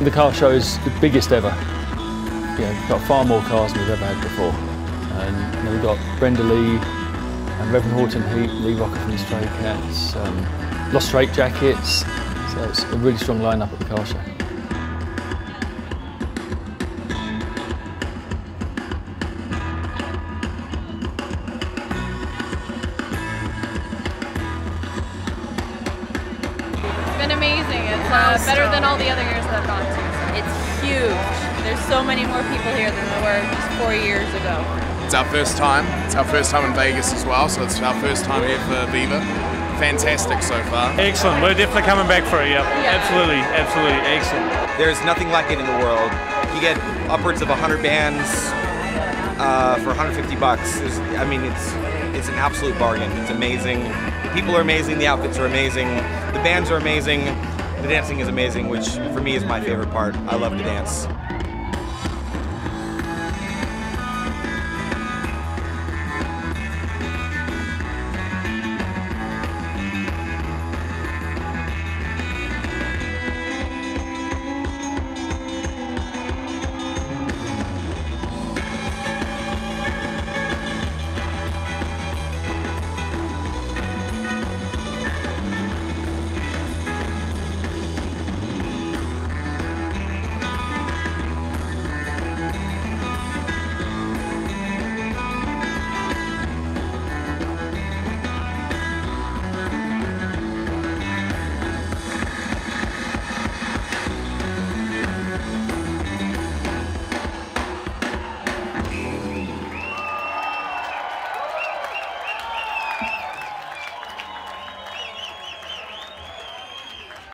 The car show is the biggest ever. We've got far more cars than we've ever had before. And we've got Brenda Lee and Reverend Horton, lead rocker from the Straitjackets, Los Straitjackets. So it's a really strong lineup at the car show. It's been amazing. It's better than all the other years that I've gone to. It's huge. There's so many more people here than there were just 4 years ago. It's our first time. It's our first time in Vegas as well, so it's our first time here for Viva. Fantastic so far. Excellent. We're definitely coming back for it. Yep. Absolutely, absolutely excellent. There's nothing like it in the world. You get upwards of 100 bands for $150. I mean, it's an absolute bargain. It's amazing. People are amazing. The outfits are amazing. The bands are amazing. The dancing is amazing, which for me is my favorite part. I love to dance.